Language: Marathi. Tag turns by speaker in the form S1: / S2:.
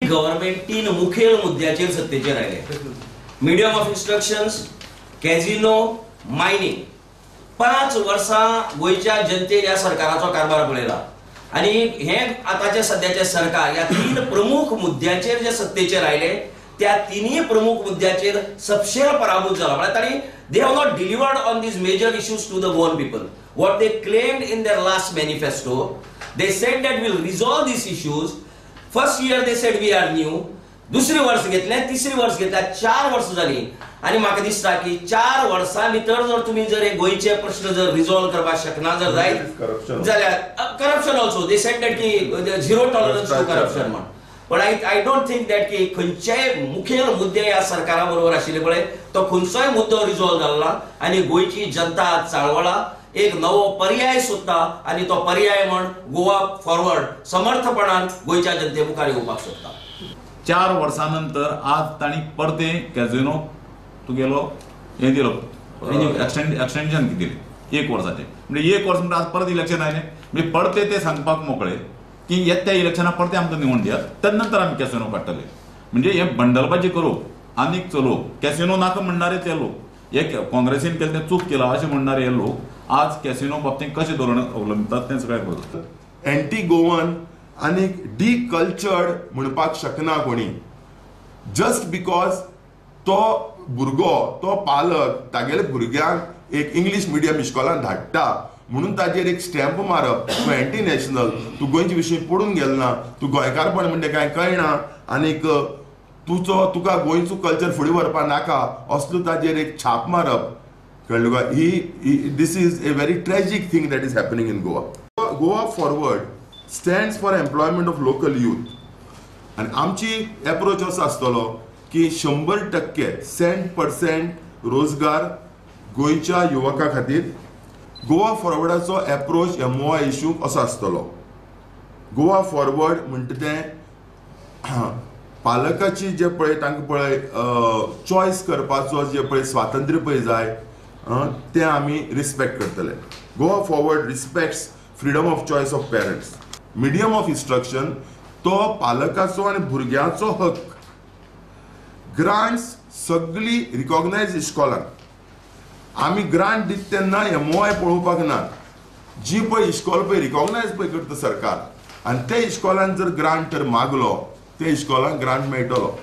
S1: गव्हर्नमेंट 3 मुखेल मुद्द्याचेर सत्तेचेर आयले. Medium of instructions, casino, mining. 5 वर्सां गोयच्या जनतेन ह्या सरकाराचो कारभार पळयला आणि हे आताचे सध्याचे सरकार ह्या 3 प्रमुख मुद्द्याचेर जे सत्तेचेर आयले त्या 3 प्रमुख मुद्द्याचेर सपशेल पराभूत जाला. म्हळ्यार तांणी they have not delivered on these major issues to the Goan people. What they claimed in their last manifesto, they said that we'll resolve these issues. First year they said we are new. दुसरी वर्ष घेतले, तिसरी वर्ष घेतल्या, 4 वर्ष झाली आणि म्हाका दिसता की 4 वर्सां भितर जर तुम्ही जर हे गोयचे प्रश्न जर रिझॉल्व करपाक शकना जर जायत जाल्यार corruption also they said that की झिरो टॉलरन्स टू करप्शन म्हण. पण आय डोंट थिंक दॅट की खंयचेय मुखेल मुद्दे ह्या सरकारा बरोबर आशिल्ले पळय तो खंयचोय मुद्दो रिझॉल्व जाल्ला आणि गोयची जनता चाळवळा एक नवो पर्याय सोदता आणि तो पर्याय म्हण गोवा फॉरवर्ड समर्थपणान गोयच्या जनते मुखार येवपाक सोदता.
S2: 4 वर्सांनंतर आज तांणी परते कॅझिनो तुगेलो हे दिलो एक्सटेंशन दिले 1 वर्साचे. म्हणजे 1 वर्स म्हणजे आज परत इलेक्शन आयले म्हणजे परते ते सांगपाक मोकळे की येत्या इलेक्शनाक परते आमकां निवडून दियात त्यानंतर आमी कॅसिनो काडटले. म्हणजे हे बंडलबाजी करूप आनीक चलोवप कॅसिनो नाका म्हणणारे ते लोक हे काँग्रेसीन केले ते चूक केला अशें म्हणणारे हे लोक आज कॅसिनो बाबतींत कशें धोरण अवलंबतात तें सगळ्याक खबर.
S3: एंटी गोवन आनीक डी कल्चर्ड म्हणपाक शकना कोणी. जस्ट बिकॉज तो भुरगो तो पालक तागेले भुरग्यांक एक इंग्लीश मिडियम इस्कॉलान धाडटा म्हणून ताजेर एक स्टॅम्प मारप तूं एंटी नॅशनल, तूं गोंयचे विशीं पडून गेलना, तूं गोंयकारपण म्हणजे कांय कळना आनीक तुका गोंयचो कल्चर फुडें व्हरपा नाका असलो ताजेर एक छाप मारप. कळ्ळें तुका. ही this is a very tragic thing that is happening in Goa. Goa forward stands for employment of local youth आनी आमची एप्रोच असो आसतलो की 100% 100% रोजगार गोंयच्या युवकां खातीर. गोवा फॉरवर्डाचो एप्रोच MOI इश्यूक असो आसतलो. गोवा फॉरवर्ड म्हणटा तें पालकाची जे पळय तांकां पळय चॉयस करपाचो जे पळय स्वातंत्र्य पळय जाय तें आमी रिस्पेक्ट करतले. Goa forward respects freedom of choice of parents. Medium of instruction तो पालकाचो आनी भुरग्याचो हक. ग्रांट्स सगळी रिकॉग्नायज इस्कॉलांक आमी ग्रांट दिता तेन्ना MOI पळोवपाक ना. जी पळय इस्कॉल पळय रिकॉग्नायज पळय करता सरकार आनी ते इस्कॉलान जर ग्रांट तर मागलो ते इस्कॉलांक ग्रांट मेळटलो.